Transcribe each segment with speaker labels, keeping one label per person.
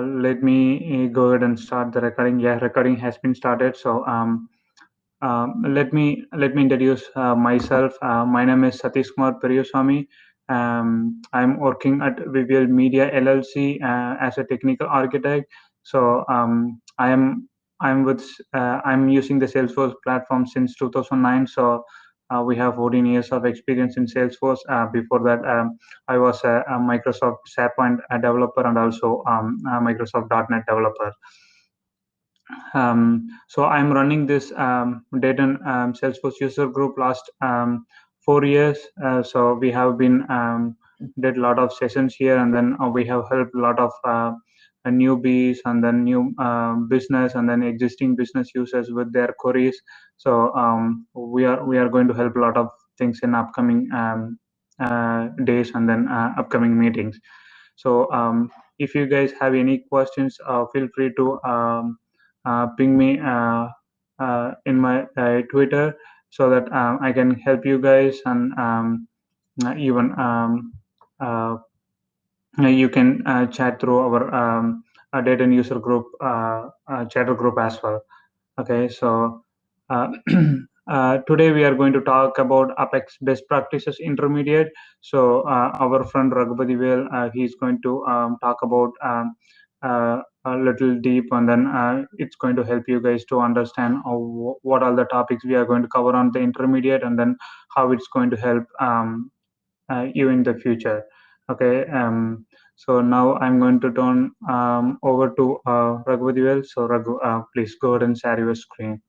Speaker 1: let me go ahead and start the recording. Yeah, recording has been started. Let me introduce myself. My name is Satish Kumar Periyaswamy. I'm working at Vivial Media LLC as a technical architect. So I'm using the Salesforce platform since 2009. So we have 14 years of experience in Salesforce. Before that, I was a Microsoft SharePoint developer and also a Microsoft .NET developer. So I'm running this Dayton Salesforce user group last 4 years. So we have been did a lot of sessions here, and then we have helped a lot of newbies and then new business and then existing business users with their queries. So we are going to help a lot of things in upcoming days and then upcoming meetings. So if you guys have any questions, feel free to ping me in my Twitter so that I can help you guys, and even uh, you can chat through our data and user group chatter group as well. Okay, so today we are going to talk about Apex Best Practices Intermediate. So our friend Raghupati Vel, he's going to talk about a little deep, and then it's going to help you guys to understand what are the topics we are going to cover on the intermediate, and then how it's going to help you in the future. Okay. So now I'm going to turn over to Raghupati Vel. So Raghu, please go ahead and share your screen.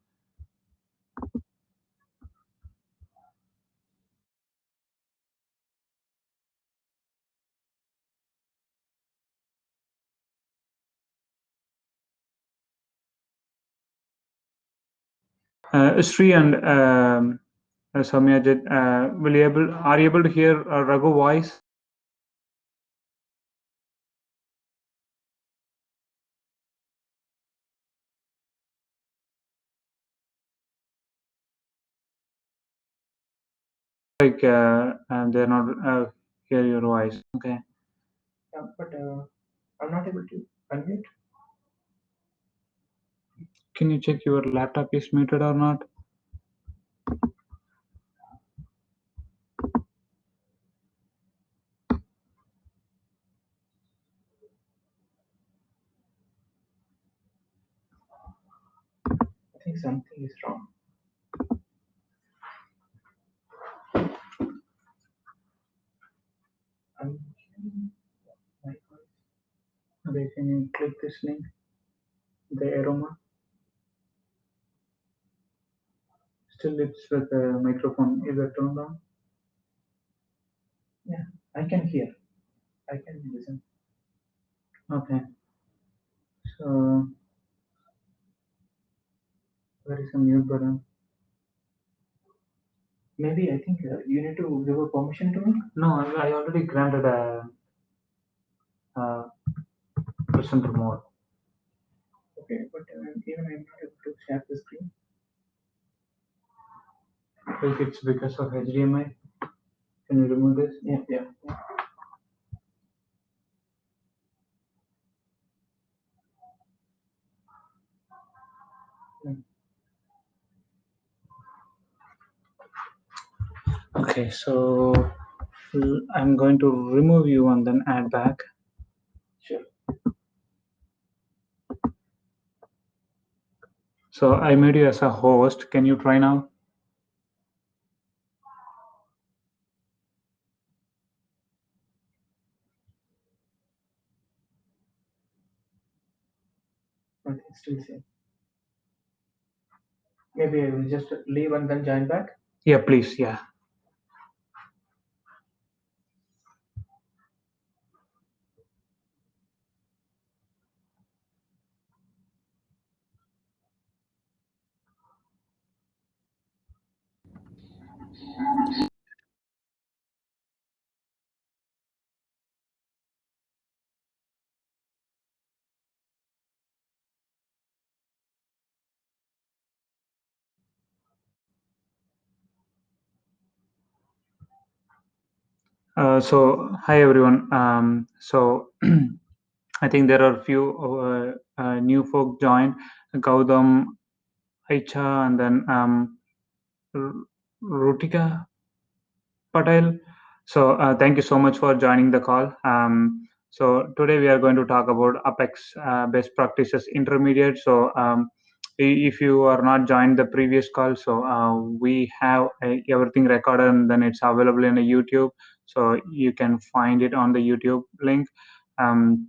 Speaker 1: Sri and Samyajit, are you able to hear Raghu voice? Like they're not hear your voice. Okay.
Speaker 2: Yeah, but I'm not able to unmute.
Speaker 1: Can you check your laptop is muted or not?
Speaker 2: I think something is wrong. I'm hearing my voice.
Speaker 1: Okay, can you click this link? The aroma. Still, it's with the microphone. Is it turned on?
Speaker 2: Yeah, I can hear. I can listen.
Speaker 1: Okay. So where is the mute button?
Speaker 2: Maybe I think you need to give a permission to me.
Speaker 1: No, I already granted a presenter mode.
Speaker 2: Okay, but even I'm not able to share the screen.
Speaker 1: Like it's because of HDMI. Can you remove this?
Speaker 2: Yeah.
Speaker 1: Okay, so I'm going to remove you and then add back.
Speaker 2: Sure.
Speaker 1: So I made you as a host. Can you try now?
Speaker 2: But it's still same. Maybe I will just leave and then join back.
Speaker 1: Yeah, please. Yeah. So hi everyone. So I think there are a few new folk joined, Gautam, Aicha, and then Rutika Patel. So thank you so much for joining the call. So today we are going to talk about Apex best practices intermediate. So if you are not joined the previous call, so we have everything recorded and then it's available in a YouTube. So you can find it on the YouTube link. Um,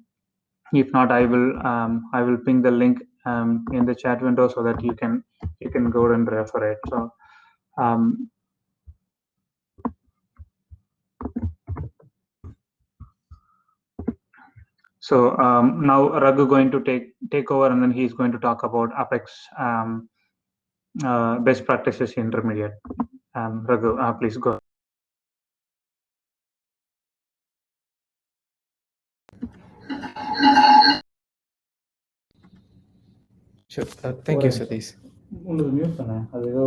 Speaker 1: if not, I will ping the link in the chat window so that you can go and refer it. So um, now Raghu going to take over, and then he's going to talk about Apex best practices intermediate. Raghu, please go.
Speaker 3: Sure. Thank you, Satish.
Speaker 1: உங்களுக்கு mute பண்ணேன் அது ஏதோ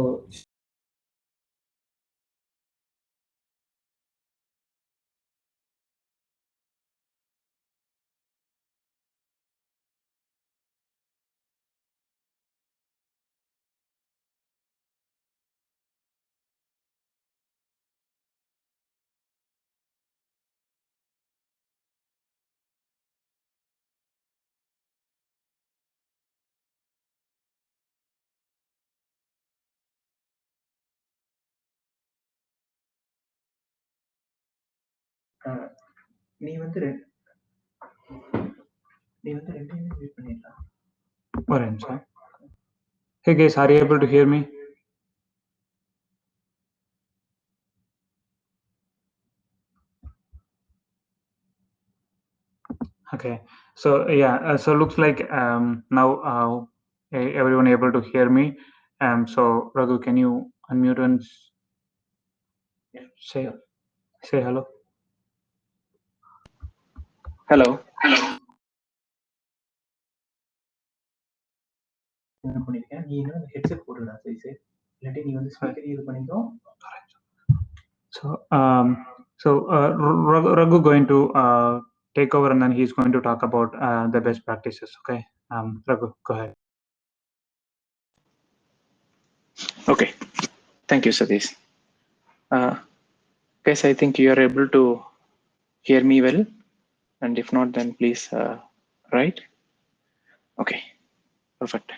Speaker 2: நீ வந்து ரெண்டையுமே mute பண்ணிடலாம்.
Speaker 1: ஒரு நிமிஷம். Hey guys, are you able to hear me? Okay, so yeah, so looks like now everyone able to hear me. So Raghu, can you unmute and say hello?
Speaker 4: Hello.
Speaker 2: என்ன பண்ணிருக்கேன், நீ என்ன ஹெட்செட் போடுறா size, இல்லாட்டி நீ வந்து speaker இது பண்ணிக்கோ.
Speaker 1: So Raghu going to take over, and then he's going to talk about the best practices. Okay, Raghu, go ahead.
Speaker 4: Okay. Thank you, Satish. Guys, I think you are able to hear me well, and if not, then please write. Okay, perfect.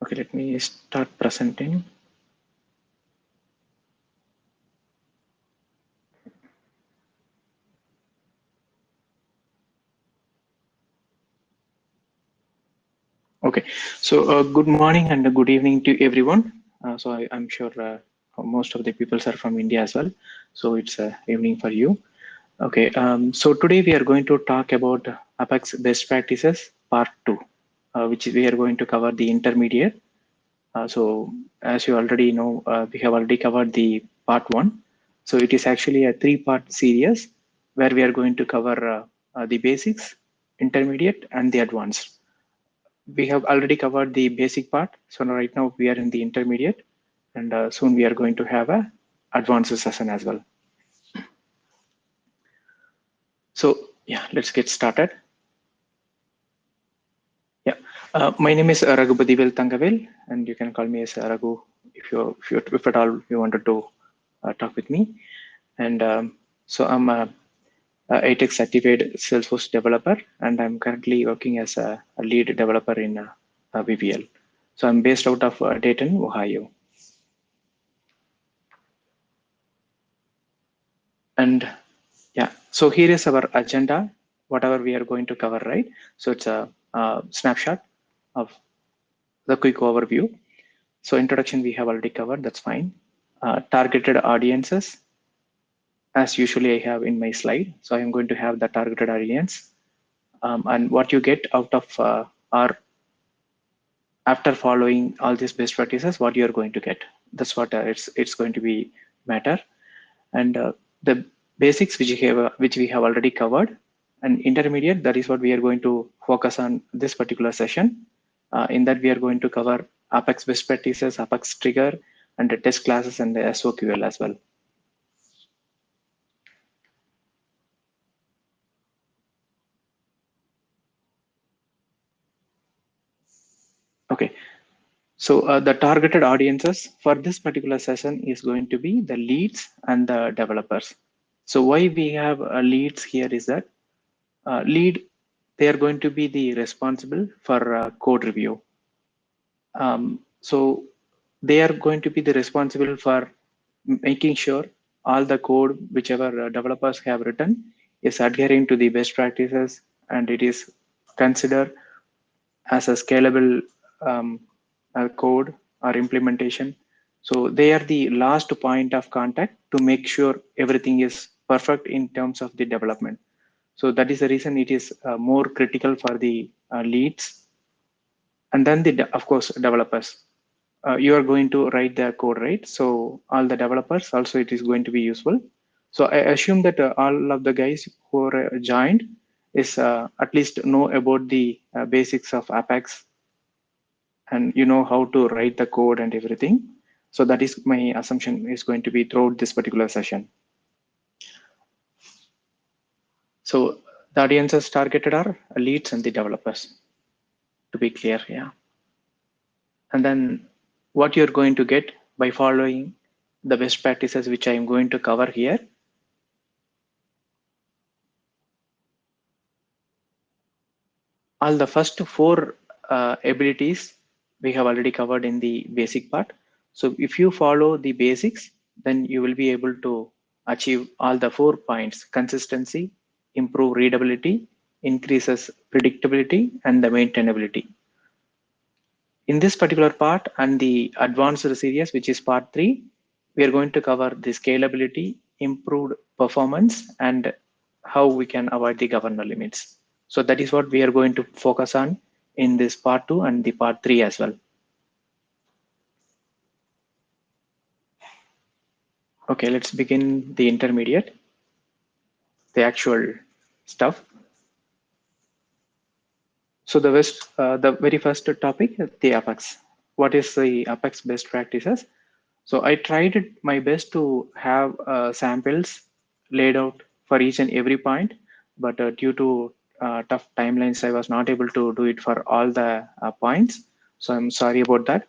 Speaker 4: Okay, let me start presenting. Okay, so good morning and good evening to everyone. So I'm sure most of the people are from India as well. So it's evening for you. Okay, so today we are going to talk about Apex best practices part 2, which we are going to cover the intermediate. So as you already know, we have already covered the part 1. So it is actually a 3-part series where we are going to cover the basics, intermediate, and the advanced. We have already covered the basic part. So right now we are in the intermediate, and soon we are going to have a advanced session as well. So yeah, let's get started. Yeah, my name is Raghupati Veltangavel, and you can call me as Raghu if at all you wanted to talk with me. And so I'm a ATEX certified Salesforce developer, and I'm currently working as a lead developer in VBL. So I'm based out of Dayton, Ohio. And yeah, so here is our agenda, whatever we are going to cover, right? So it's a snapshot of the quick overview. So introduction we have already covered, that's fine. Targeted audiences, as usually I have in my slide. So I'm going to have the targeted audience, and what you get out of our after following all these best practices, what you're going to get. That's what it's going to be matter. And the basics which we have already covered, and intermediate, that is what we are going to focus on this particular session. In that we are going to cover Apex best practices, Apex trigger, and the test classes, and the SOQL as well. Okay. So the targeted audiences for this particular session is going to be the leads and the developers. So why we have leads here is that lead, they are going to be the responsible for code review. So they are going to be the responsible for making sure all the code whichever developers have written is adhering to the best practices and it is considered as a scalable code or implementation. So they are the last point of contact to make sure everything is perfect in terms of the development. So that is the reason it is more critical for the leads. And then of course, developers. You are going to write the code, right? So all the developers also it is going to be useful. So I assume that all of the guys who are joined is at least know about the basics of Apex and you know how to write the code and everything. So that is my assumption is going to be throughout this particular session. So the audiences targeted are leads and the developers, to be clear, yeah. And then what you're going to get by following the best practices, which I'm going to cover here. All the first four abilities we have already covered in the basic part. So if you follow the basics, then you will be able to achieve all the 4 points: consistency, improve readability, increases predictability, and the maintainability. In this particular part and the advanced series, which is part 3, we are going to cover the scalability, improved performance, and how we can avoid the governor limits. So that is what we are going to focus on in this part 2 and the part 3 as well. Okay, let's begin the intermediate, the actual stuff. So the very first topic, the Apex. What is the Apex best practices? So I tried my best to have samples laid out for each and every point, but due to tough timelines, I was not able to do it for all the points. So I'm sorry about that.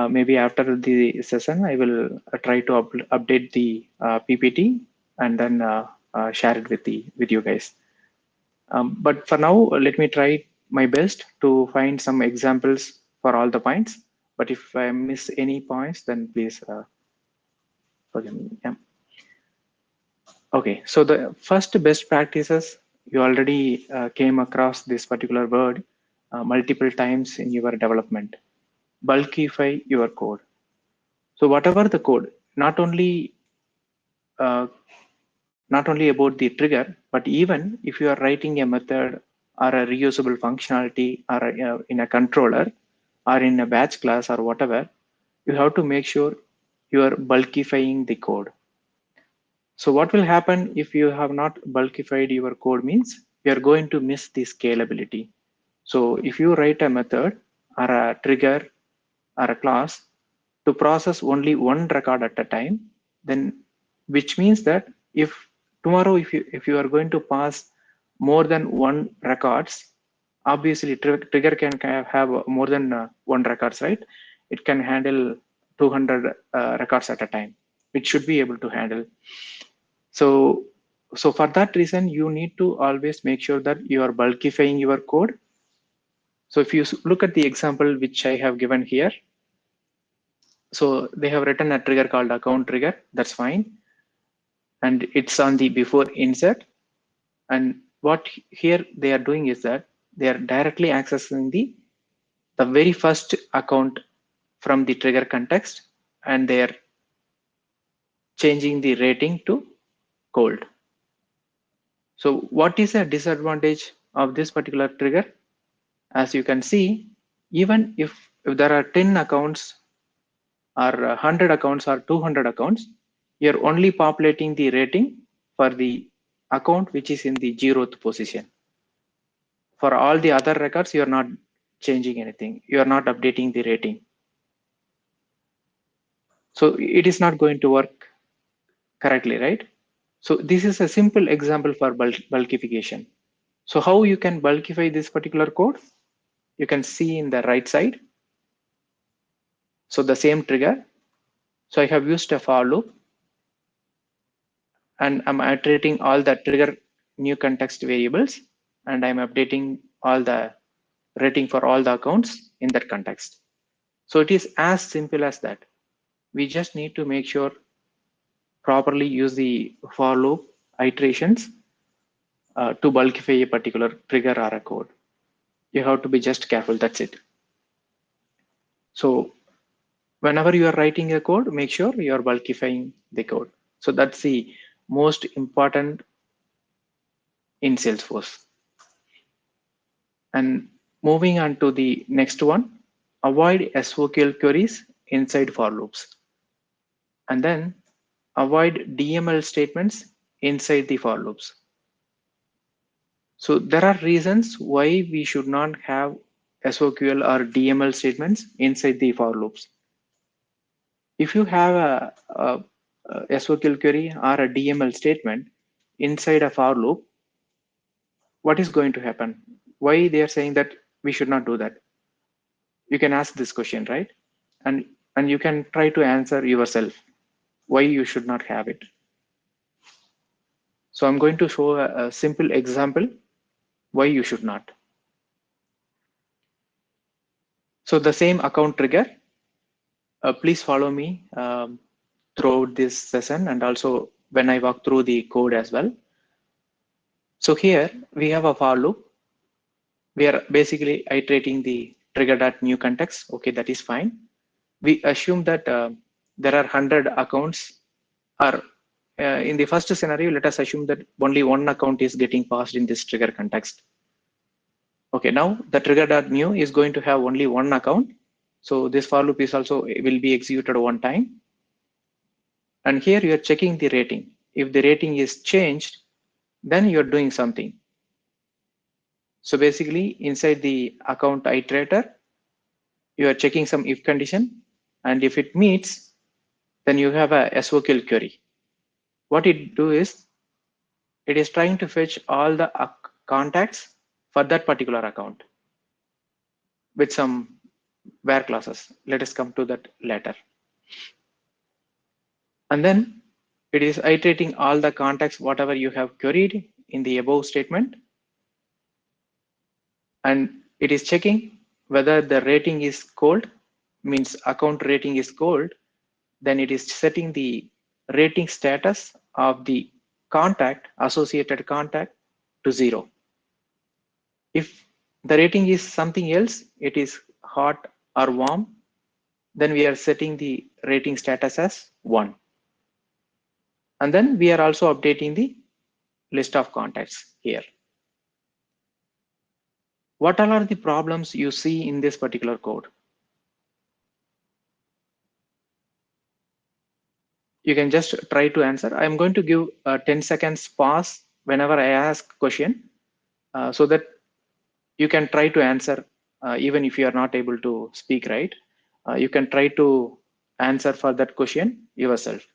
Speaker 4: Maybe after the session, I will try to update the PPT and then share it with you guys. But for now, let me try my best to find some examples for all the points. But if I miss any points, then please forgive me. Yeah. Okay, so the first best practices, you already came across this particular word multiple times in your development. Bulkify your code. So whatever the code, not only uh, about the trigger, but even if you are writing a method or a reusable functionality or in a controller or in a batch class or whatever, you have to make sure you are bulkifying the code. So what will happen if you have not bulkified your code means you are going to miss the scalability. So if you write a method or a trigger or a class to process only one record at a time, then which means that if tomorrow if you are going to pass more than one records, obviously trigger can have more than one records, right? It can handle 200 records at a time. It should be able to handle. So for that reason, you need to always make sure that you are bulkifying your code. So if you look at the example which I have given here, so they have written a trigger called account trigger. That's fine. And it's on the before insert. And what here they are doing is that they are directly accessing the very first account from the trigger context, and they are changing the rating to cold. So what is a disadvantage of this particular trigger? As you can see, even if there are 10 accounts or 100 accounts or 200 accounts, you're only populating the rating for the account which is in the 0th position. For all the other records, you're not changing anything. You're not updating the rating. So it is not going to work correctly, right? So this is a simple example for bulkification. So how you can bulkify this particular code? You can see in the right side. So the same trigger. So I have used a for loop, and I'm iterating all the trigger new context variables, and I'm updating all the rating for all the accounts in that context. So it is as simple as that. We just need to make sure properly use the for loop iterations to bulkify a particular trigger or a code. You have to be just careful, that's it. So whenever you are writing a code, make sure you are bulkifying the code. So that's the most important in Salesforce. And moving on to the next one, avoid SOQL queries inside for loops. And then avoid DML statements inside the for loops. So there are reasons why we should not have SOQL or DML statements inside the for loops. If you have a SOQL query or a DML statement inside a for loop, what is going to happen? Why they are saying that we should not do that? You can ask this question, right? And you can try to answer yourself why you should not have it. So I'm going to show a simple example why you should not. So the same account trigger, please follow me throughout this session and also when I walk through the code as well. So here we have a for loop. We are basically iterating the trigger.new context. Okay, that is fine. We assume that there are 100 accounts, or in the first scenario, let us assume that only one account is getting passed in this trigger context. Okay, now the trigger.new is going to have only one account. So this for loop is also will be executed one time. And here you are checking the rating. If the rating is changed, then you're doing something. So basically inside the account iterator, you are checking some if condition, and if it meets, then you have a SOQL query. What it do is, it is trying to fetch all the contacts for that particular account with some where clauses. Let us come to that later. And then it is iterating all the contacts, whatever you have queried in the above statement. And it is checking whether the rating is cold, means account rating is cold, then it is setting the rating status of the contact, associated contact, to 0. If the rating is something else, it is hot or warm, then we are setting the rating status as 1. And then we are also updating the list of contacts here. What all are the problems you see in this particular code? You can just try to answer. I'm going to give a 10 seconds pause whenever I ask question so that you can try to answer even if you are not able to speak, right? You can try to answer for that question yourself.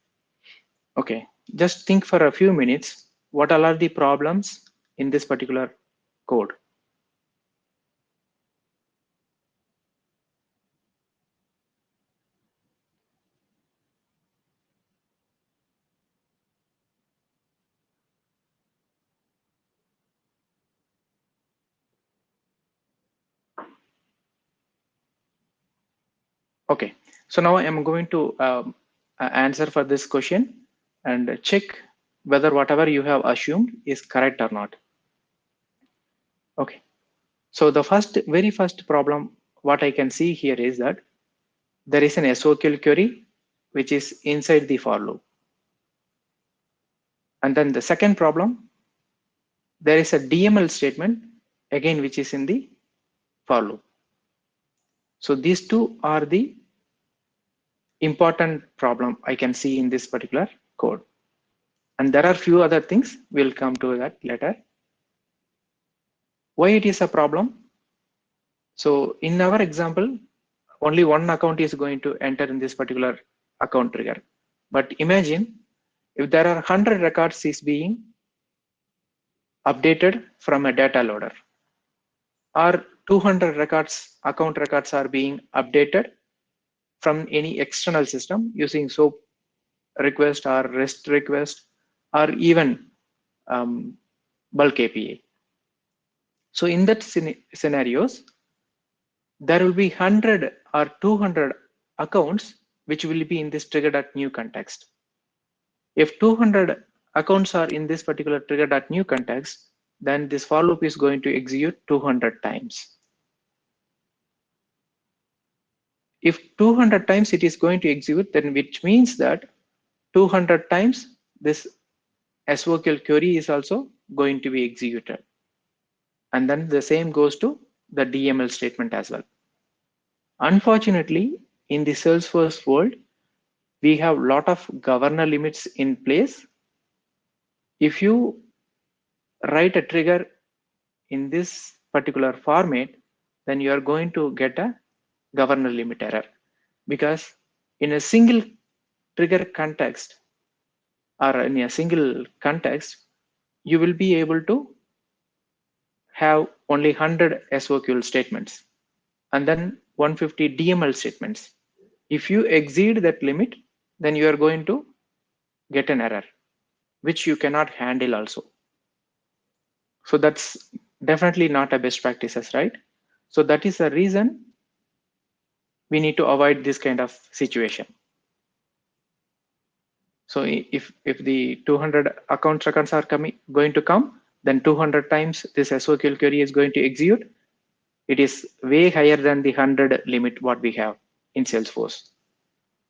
Speaker 4: Okay, just think for a few minutes, what all are the problems in this particular code? Okay, so now I'm going to answer for this question and check whether whatever you have assumed is correct or not. Okay, so the very first problem, what I can see here is that there is an SOQL query which is inside the for loop. And then the second problem, there is a DML statement again which is in the for loop. So these two are the important problem I can see in this particular code. And there are few other things, we'll come to that later. Why it is a problem? So in our example, only one account is going to enter in this particular account trigger. But imagine if there are 100 records is being updated from a data loader, or 200 records, account records are being updated from any external system using SOAP request or REST request or even bulk API. So in that scenarios, there will be 100 or 200 accounts which will be in this trigger.new context. If 200 accounts are in this particular trigger.new context, then this for loop is going to execute 200 times. If 200 times it is going to execute, then which means that 200 times this SOQL query is also going to be executed. And then the same goes to the DML statement as well. Unfortunately, in the Salesforce world, we have a lot of governor limits in place. If you write a trigger in this particular format, then you are going to get a governor limit error, because in a single trigger context or in a single context, you will be able to have only 100 SOQL statements and then 150 DML statements. If you exceed that limit, then you are going to get an error, which you cannot handle also. So that's definitely not a best practices, right? So that is the reason we need to avoid this kind of situation. So if the 200 account records are going to come, then 200 times this SOQL query is going to execute. It is way higher than the 100 limit what we have in Salesforce.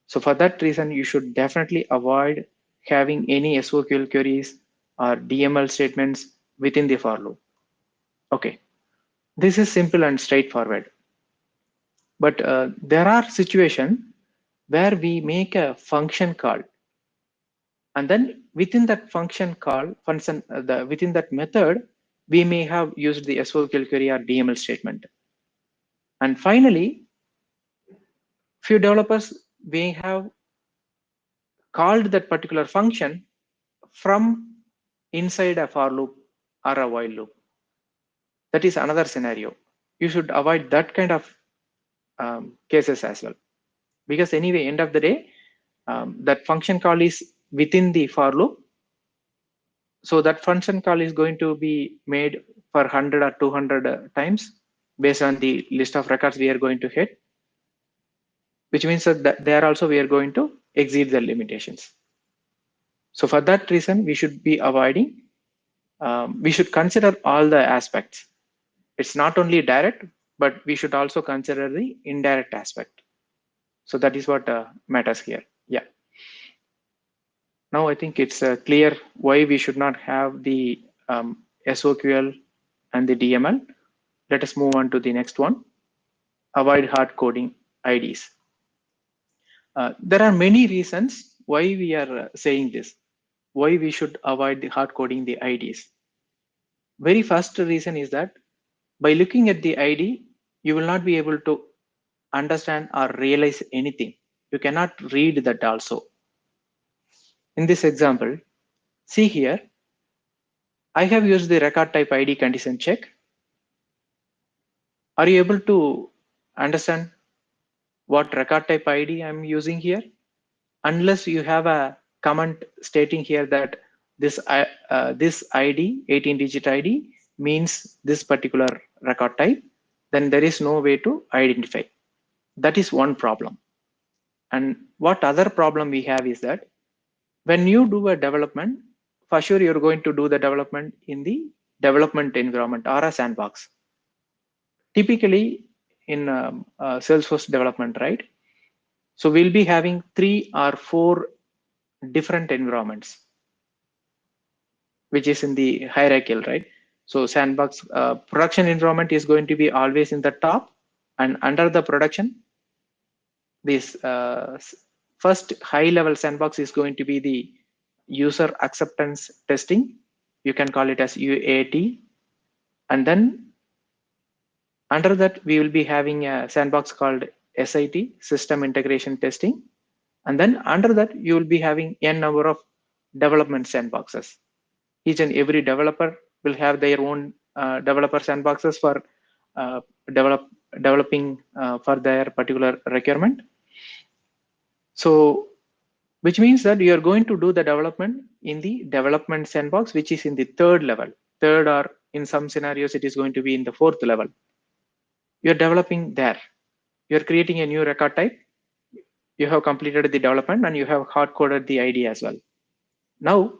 Speaker 4: So for that reason, you should definitely avoid having any SOQL queries or DML statements within the for loop. Okay, this is simple and straightforward. But there are situations where we make a function call, and then within that function call, within that method, we may have used the SOQL query or DML statement. And finally, few developers may have called that particular function from inside a for loop or a while loop. That is another scenario. You should avoid that kind of cases as well, because anyway, end of the day, that function call is within the for loop. So that function call is going to be made for 100 or 200 times based on the list of records we are going to hit, which means that there also we are going to exceed the limitations. So for that reason, we should be avoiding, we should consider all the aspects. It's not only direct, but we should also consider the indirect aspect. So that is what matters here. Yeah. Now I think it's clear why we should not have the SOQL and the DML. Let us move on to the next one. Avoid hard coding IDs. There are many reasons why we are saying this, why we should avoid the hard coding the IDs. Very first reason is that by looking at the ID, you will not be able to understand or realize anything. You cannot read that also. In this example, see here, I have used the record type ID condition check. Are you able to understand what record type ID I'm using here? Unless you have a comment stating here that this ID, 18-digit ID, means this particular record type, then there is no way to identify. That is one problem. And what other problem we have is that when you do a development, for sure you're going to do the development in the development environment or a sandbox. Typically in Salesforce development, right? So we'll be having 3 or 4 different environments, which is in the hierarchical, right? So sandbox production environment is going to be always in the top, and under the production, this first high level sandbox is going to be the user acceptance testing. You can call it as UAT. And then under that, we will be having a sandbox called SIT, system integration testing. And then under that, you will be having n number of development sandboxes. Each and every developer will have their own developer sandboxes for developing for their particular requirement. So, which means that you are going to do the development in the development sandbox, which is in the third level, or in some scenarios, it is going to be in the fourth level. You're developing there. You're creating a new record type. You have completed the development and you have hard coded the ID as well. Now,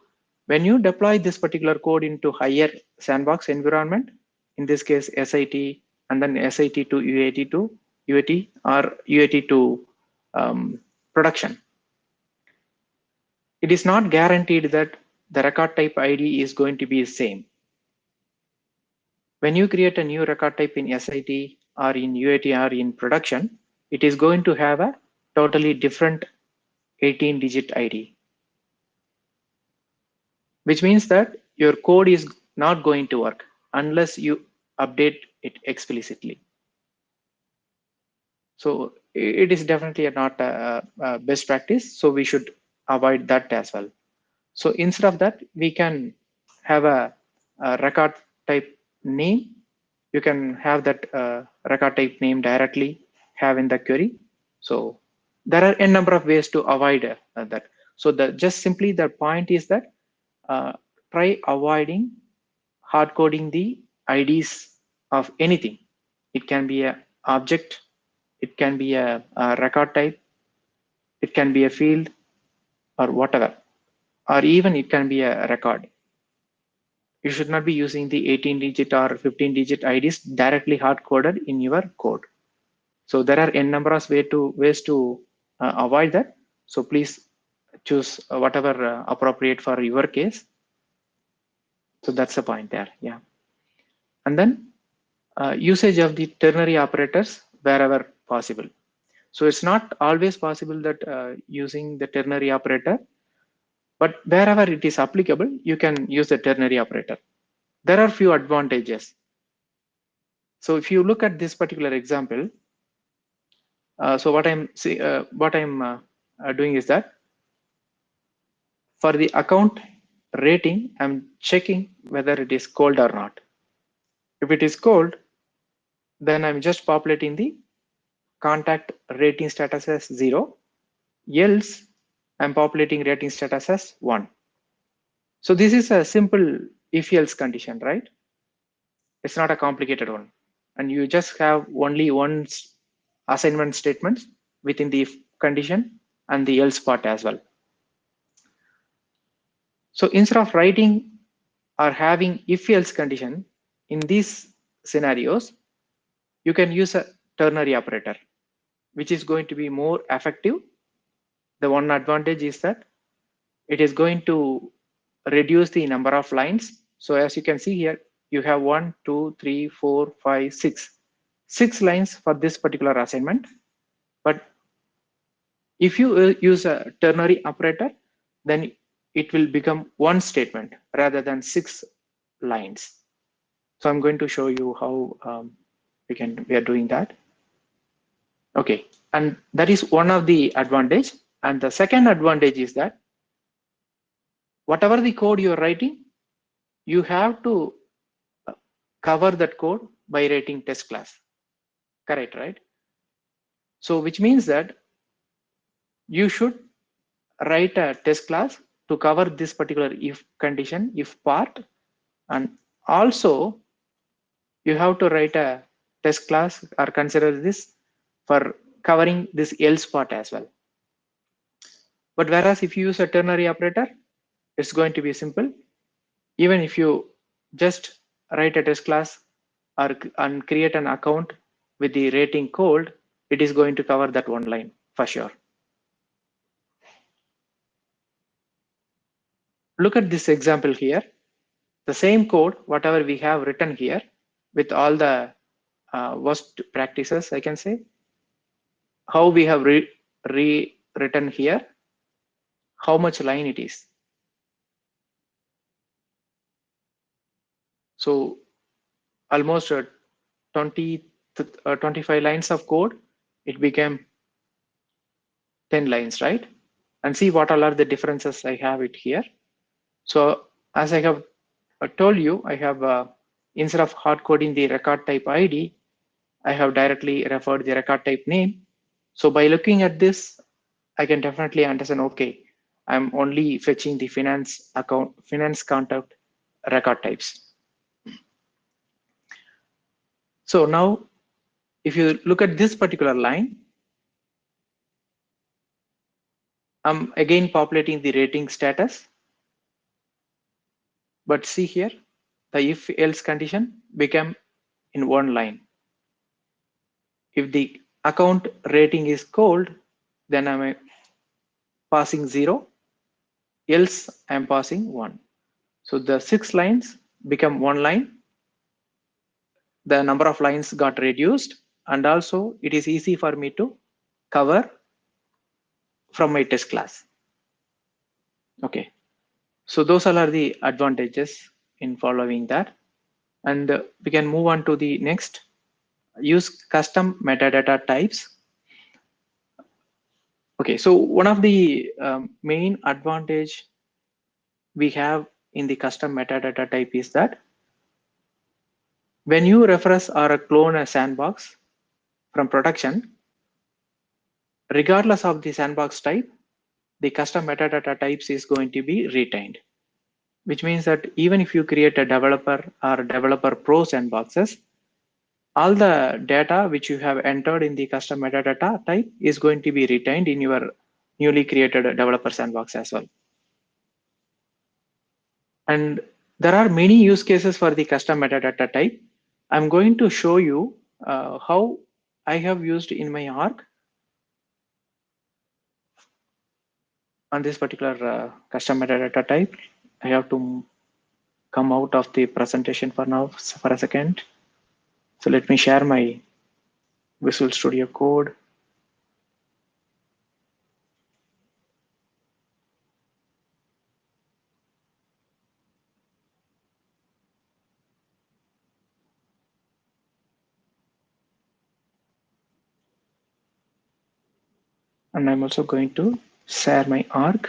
Speaker 4: when you deploy this particular code into higher sandbox environment, in this case, SIT, and then SIT to UAT to UAT or UAT to production, it is not guaranteed that the record type ID is going to be the same. When you create a new record type in SIT or in UAT or in production, it is going to have a totally different 18-digit ID, which means that your code is not going to work unless you update it explicitly. So it is definitely not a best practice. So we should avoid that as well. So instead of that, we can have a record type name. You can have that record type name directly have in the query. So there are a number of ways to avoid that. So just simply the point is that try avoiding hard coding the IDs of anything. It can be an object, it can be a record type, it can be a field or whatever, or even it can be a record. You should not be using the 18-digit or 15-digit IDs directly hard coded in your code. So there are n number of ways to avoid that. So please choose whatever appropriate for your case. So that's the point there, yeah. And then usage of the ternary operators wherever possible. So it's not always possible that using the ternary operator, but wherever it is applicable, you can use the ternary operator. There are few advantages. So if you look at this particular example, so what I'm doing is that for the account rating, I'm checking whether it is cold or not. If it is cold, then I'm just populating the contact rating status as 0. Else, I'm populating rating status as 1. So this is a simple if-else condition, right? It's not a complicated one. And you just have only one assignment statement within the if condition and the else part as well. So instead of writing or having if-else condition in these scenarios, you can use a ternary operator, which is going to be more effective. The one advantage is that it is going to reduce the number of lines. So as you can see here, you have 1, 2, 3, 4, 5, 6. 6 lines for this particular assignment. But if you use a ternary operator, then it will become one statement rather than 6 lines. So I'm going to show you how we are doing that. Okay, and that is one of the advantage. And the second advantage is that whatever the code you're writing, you have to cover that code by writing test class. Correct, right? So which means that you should write a test class to cover this particular if condition, if part, and also you have to write a test class or consider this for covering this else part as well. But whereas if you use a ternary operator, it's going to be simple. Even if you just write a test class and create an account with the rating code, it is going to cover that one line for sure. Look at this example here. The same code, whatever we have written here, with all the worst practices, I can say, how we have rewritten here, how much line it is. So almost 25 lines of code, it became 10 lines, right? And see what all are the differences I have it here. So as I have told you, I have instead of hard coding the record type ID, I have directly referred the record type name. So by looking at this, I can definitely understand, okay, I'm only fetching the finance contact record types. So now, if you look at this particular line, I'm again populating the rating status. But see here, the if else condition became in one line. If the account rating is cold, then I'm passing 0, else I'm passing 1. So the 6 lines become 1 line. The number of lines got reduced, and also it is easy for me to cover from my test class. Okay, so those all are the advantages in following that. And we can move on to the next. Use custom metadata types. Okay, so one of the main advantage we have in the custom metadata type is that when you refresh or clone a sandbox from production, regardless of the sandbox type, the custom metadata types is going to be retained, which means that even if you create a developer or developer pro sandboxes, all the data which you have entered in the custom metadata type is going to be retained in your newly created developer sandbox as well. And there are many use cases for the custom metadata type. I'm going to show you how I have used in my org on this particular custom metadata type. I have to come out of the presentation for now for a second. So let me share my Visual Studio Code. And I'm also going to share my org.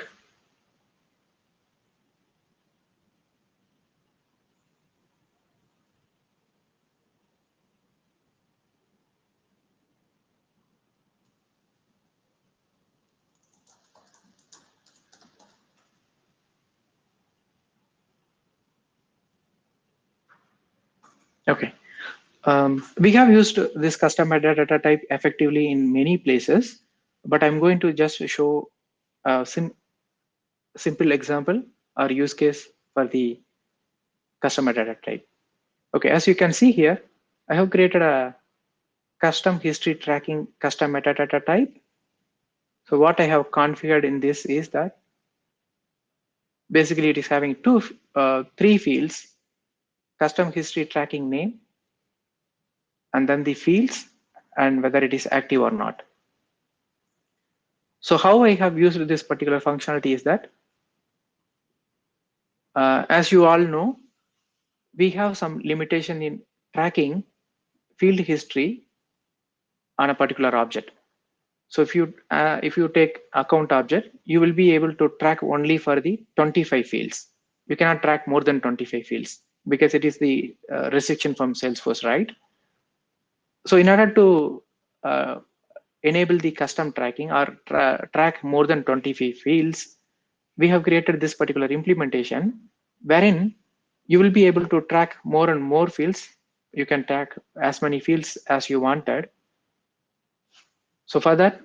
Speaker 4: Okay. We have used this custom metadata type effectively in many places, but I'm going to just show a simple example or use case for the custom metadata type. Okay, as you can see here, I have created a custom history tracking custom metadata type. So what I have configured in this is that basically it is having three fields: custom history tracking name, and then the fields, and whether it is active or not. So how I have used this particular functionality is that, as you all know, we have some limitation in tracking field history on a particular object. So if you take account object, you will be able to track only for the 25 fields. You cannot track more than 25 fields because it is the restriction from Salesforce, right? So in order to enable the custom tracking or track more than 25 fields, we have created this particular implementation wherein you will be able to track more and more fields. You can track as many fields as you wanted. So for that,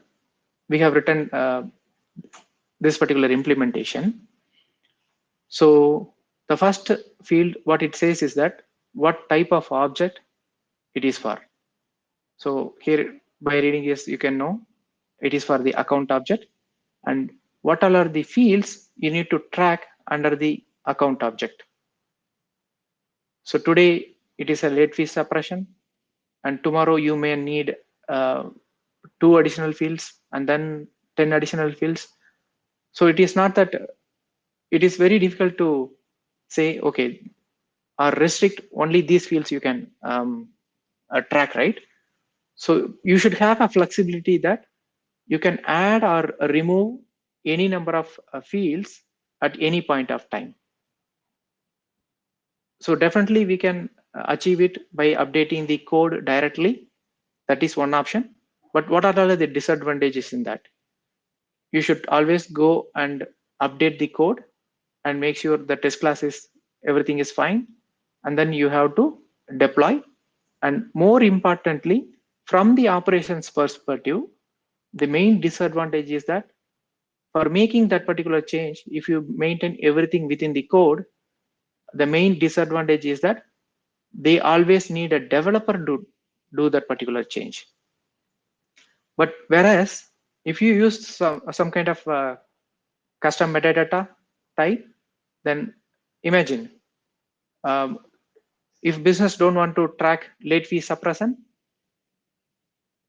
Speaker 4: we have written this particular implementation. So the first field, what it says is that what type of object it is for. So here by reading this, you can know it is for the account object, and what all are the fields you need to track under the account object. So today it is a late fee suppression, and tomorrow you may need 2 additional fields and then 10 additional fields. So it is not that it is very difficult to say, okay, or restrict only these fields you can track, right? So you should have a flexibility that you can add or remove any number of fields at any point of time. So definitely we can achieve it by updating the code directly. That is one option. But what are all the disadvantages in that? you should always go and update the code and make sure the test class is everything is fine, and then you have to deploy. And more importantly, from the operations perspective, the main disadvantage is that for making that particular change, if you maintain everything within the code, the main disadvantage is that they always need a developer to do that particular change. But whereas if you use some kind of custom metadata type, then imagine if business don't want to track late fee suppression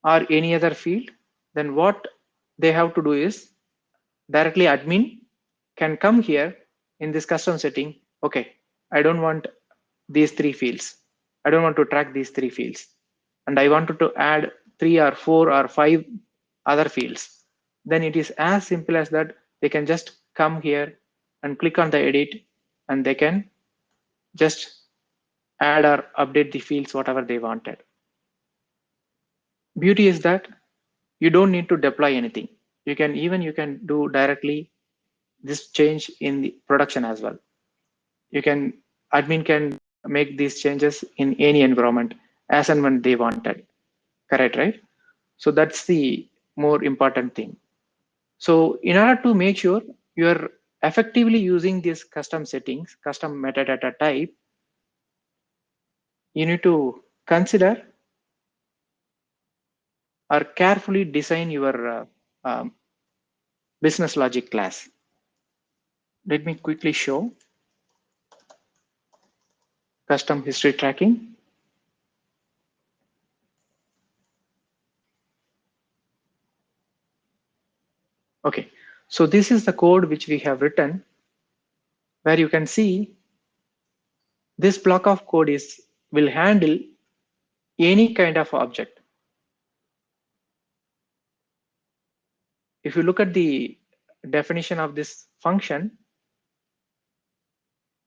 Speaker 4: or any other field, then what they have to do is directly admin can come here in this custom setting. Okay, I don't want these 3 fields. I don't want to track these 3 fields. And I wanted to add 3 or 4 or 5 other fields. Then it is as simple as that. They can just come here and click on the edit, and they can just add or update the fields whatever they wanted. Beauty is that you don't need to deploy anything. You can do directly this change in the production as well. Admin can make these changes in any environment as and when they wanted. Correct, right? So that's the more important thing. So in order to make sure you're effectively using these custom settings, custom metadata type, you need to consider or carefully design your business logic class. Let me quickly show custom history tracking. Okay, so this is the code which we have written, where you can see this block of code will handle any kind of object. If you look at the definition of this function,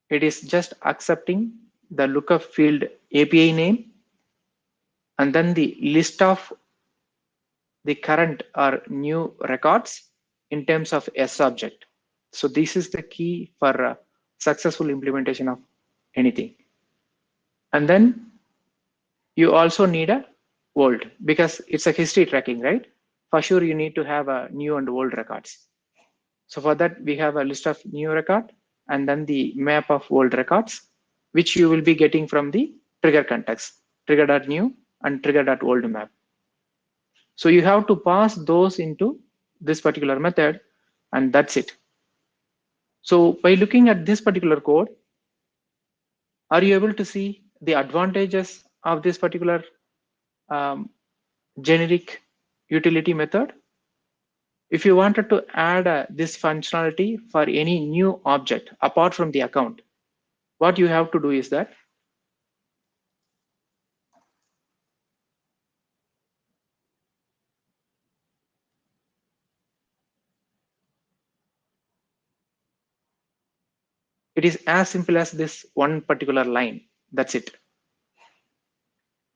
Speaker 4: it is just accepting the lookup field API name and then the list of the current or new records in terms of S object. So this is the key for successful implementation of anything. And then you also need a old, because it's a history tracking, right? For sure, you need to have a new and old records. So for that, we have a list of new record and then the map of old records, which you will be getting from the trigger context, trigger.new and trigger.old map. So you have to pass those into this particular method, and that's it. So by looking at this particular code, are you able to see the advantages of this particular generic utility method? If you wanted to add this functionality for any new object apart from the account, what you have to do is that it is as simple as this one particular line. That's it.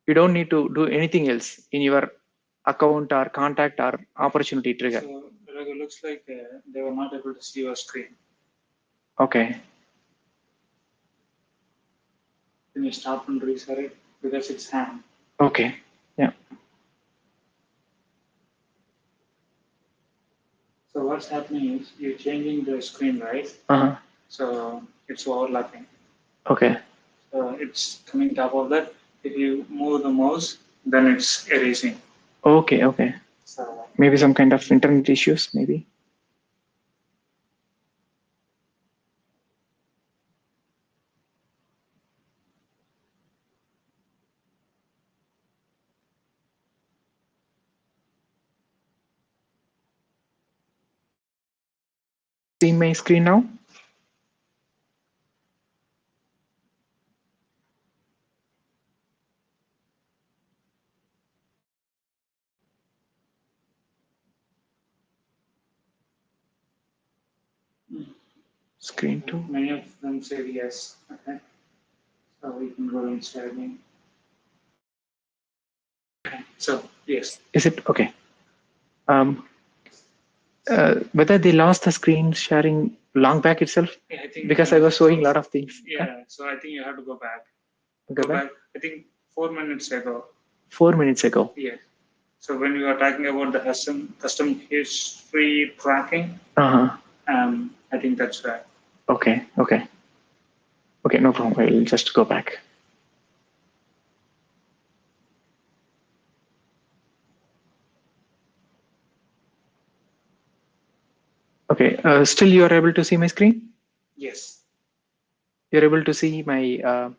Speaker 4: You don't need to do anything else in your account or contact or opportunity trigger.
Speaker 1: So it looks like they were not able to see your screen.
Speaker 4: Okay.
Speaker 1: Can you stop and reset it? Because it's hang.
Speaker 4: Okay. Yeah.
Speaker 1: So what's happening is you're changing the screen, right?
Speaker 4: Uh-huh.
Speaker 1: So it's overlapping.
Speaker 4: Okay.
Speaker 1: So it's coming top of that. If you move the mouse, then it's erasing.
Speaker 4: Okay. Okay.
Speaker 1: So
Speaker 4: Maybe some kind of internet issues, maybe. See my screen now? Screen 2.
Speaker 1: many of them say yes. Okay. So we can go and start again. Okay. So yes.
Speaker 4: Is it okay? Um, Whether they lost the screen sharing long back itself,
Speaker 1: Yeah, I think
Speaker 4: because I was showing a lot of things.
Speaker 1: Yeah, so I think you have to go back.
Speaker 4: Go back.
Speaker 1: I think 4 minutes ago.
Speaker 4: 4 minutes ago.
Speaker 1: Yes. So when we were talking about the custom history tracking,
Speaker 4: Uh-huh.
Speaker 1: I think that's right.
Speaker 4: Okay, okay. Okay, no problem. I'll just go back. Okay, still you are able to see my screen?
Speaker 1: Yes.
Speaker 4: You're able to see my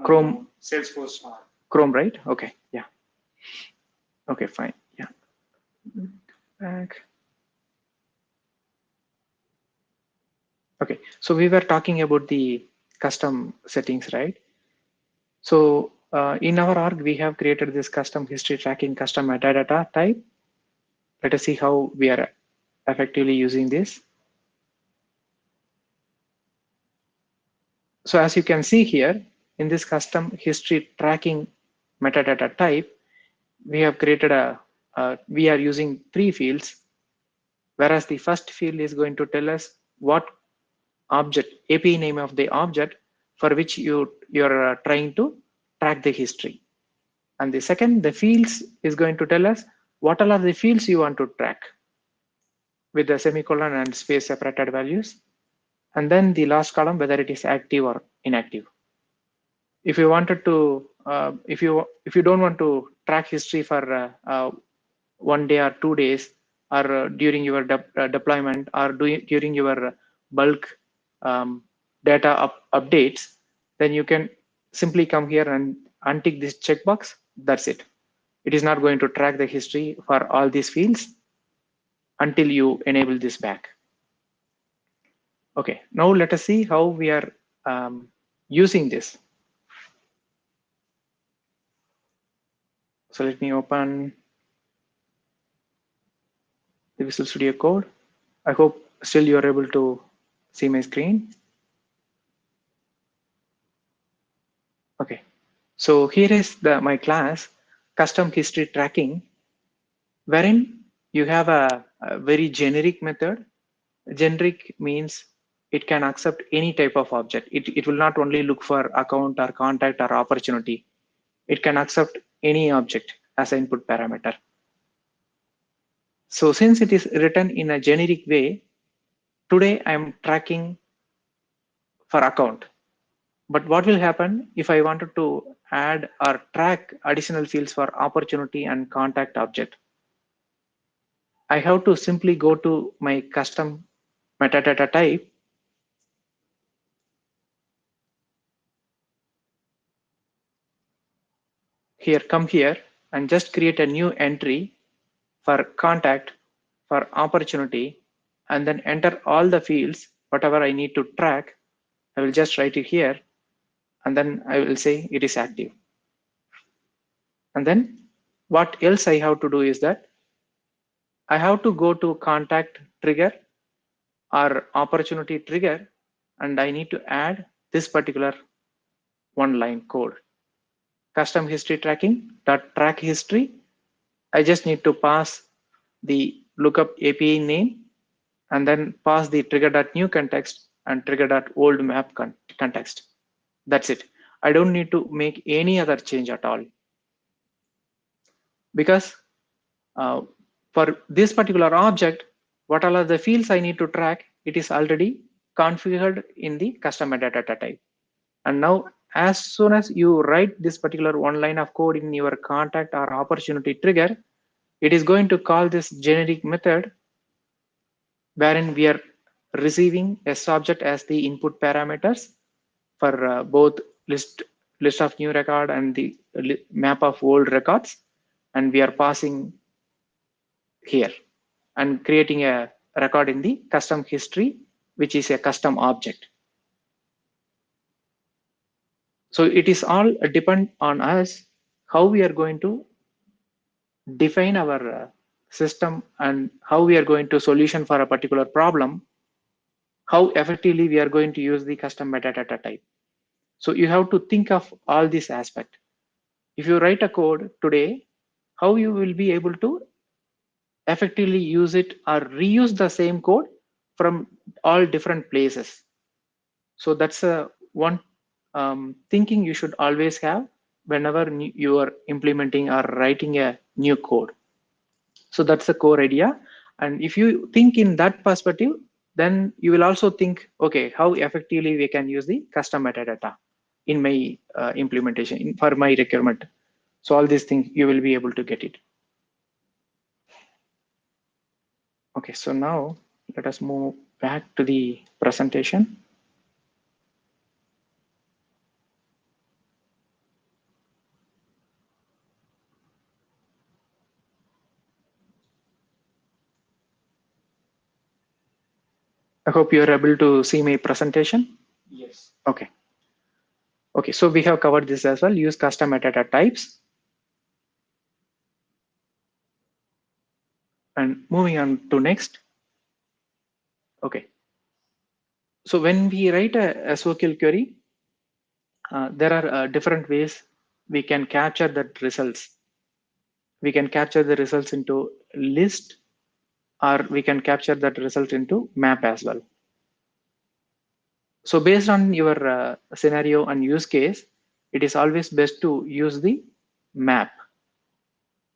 Speaker 4: Chrome.
Speaker 1: Salesforce R.
Speaker 4: Chrome, right? Okay, yeah. Okay, fine. Yeah. Back. Okay, so we were talking about the custom settings, right? So in our org, we have created this custom history tracking custom metadata type. Let us see how we are effectively using this. So as you can see here, in this custom history tracking metadata type, we have created we are using 3 fields, whereas the first field is going to tell us what object, API name of the object for which you're trying to track the history. And the second, the fields is going to tell us what all are the fields you want to track with the semicolon and space separated values. And then the last column, whether it is active or inactive. If you wanted to, if you don't want to track history for 1 day or 2 days, or during your deployment, or during your bulk data updates, then you can simply come here and untick this checkbox. That's it. It is not going to track the history for all these fields until you enable this back. Okay, now let us see how we are using this. So let me open the Visual Studio Code. I hope still you are able to see my screen. Okay, so here is my class custom history tracking, wherein you have a very generic method. Generic means it can accept any type of object. It will not only look for account or contact or opportunity. It can accept any object as an input parameter. So since it is written in a generic way, today I'm tracking for account. But what will happen if I wanted to add or track additional fields for opportunity and contact object? I have to simply go to my custom metadata type. Here, come here and just create a new entry for contact, for opportunity, and then enter all the fields, whatever I need to track. I will just write it here, and then I will say it is active. And then what else I have to do is that I have to go to contact trigger or opportunity trigger, and I need to add this particular 1-line code. Custom history tracking dot track history. I just need to pass the lookup API name and then pass the trigger.new context and trigger.old map context. That's it. I don't need to make any other change at all, because for this particular object, what all are the fields I need to track, it is already configured in the custom metadata type. And now, as soon as you write this particular 1 line of code in your contact or opportunity trigger, it is going to call this generic method wherein we are receiving SObject as the input parameters for both list of new record and the map of old records, and we are passing here and creating a record in the custom history, which is a custom object. So it is all depend on us how we are going to define our system and how we are going to solution for a particular problem, how effectively we are going to use the custom metadata type. So you have to think of all this aspect. If you write a code today, how you will be able to effectively use it or reuse the same code from all different places. So that's a one thinking you should always have whenever you are implementing or writing a new code. So that's the core idea. And if you think in that perspective, then you will also think, okay, how effectively we can use the custom metadata in my implementation for my requirement. So all these things you will be able to get it. Okay, so now let us move back to the presentation. I hope you're able to see my presentation.
Speaker 2: Yes.
Speaker 4: Okay. Okay, so we have covered this as well. Use custom metadata types. And moving on to next. Okay. So when we write a SOQL query, there are different ways we can capture the results. We can capture the results into list, or we can capture that result into map as well. So based on your scenario and use case, it is always best to use the map,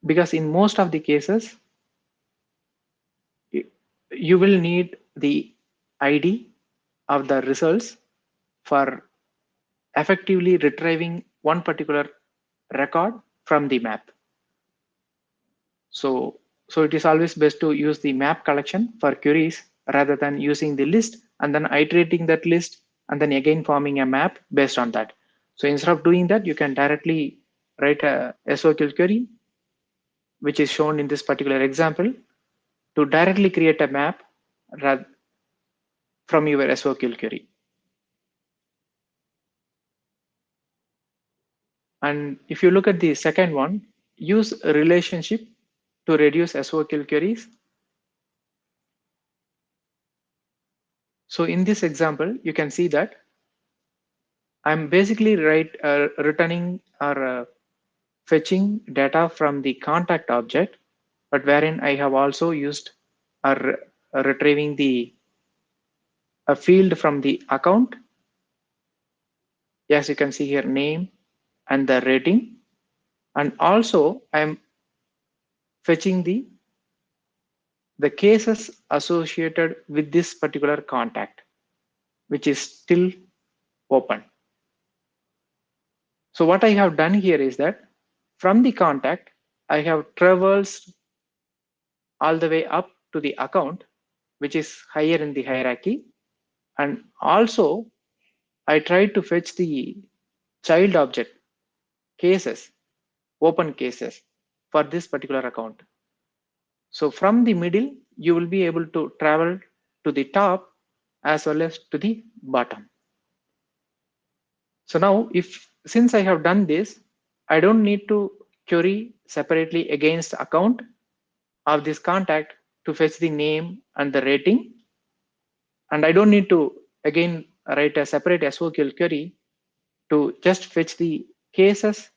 Speaker 4: because in most of the cases, you will need the ID of the results for effectively retrieving one particular record from the map. So it is always best to use the map collection for queries rather than using the list and then iterating that list and then again forming a map based on that. So instead of doing that, you can directly write a SOQL query, which is shown in this particular example, to directly create a map from your SOQL query. And if you look at the second one, use a relationship to reduce SOQL queries. So in this example, you can see that I'm basically returning or fetching data from the contact object, but wherein I have also used retrieving a field from the account. Yes, you can see here name and the rating. And also I'm fetching the cases associated with this particular contact, which is still open. So what I have done here is that from the contact, I have traversed all the way up to the account, which is higher in the hierarchy. And also I tried to fetch the child object cases, open cases for this particular account. So from the middle, you will be able to travel to the top as well as to the bottom. So now since I have done this, I don't need to query separately against account of this contact to fetch the name and the rating. And I don't need to again write a separate SOQL query to just fetch the cases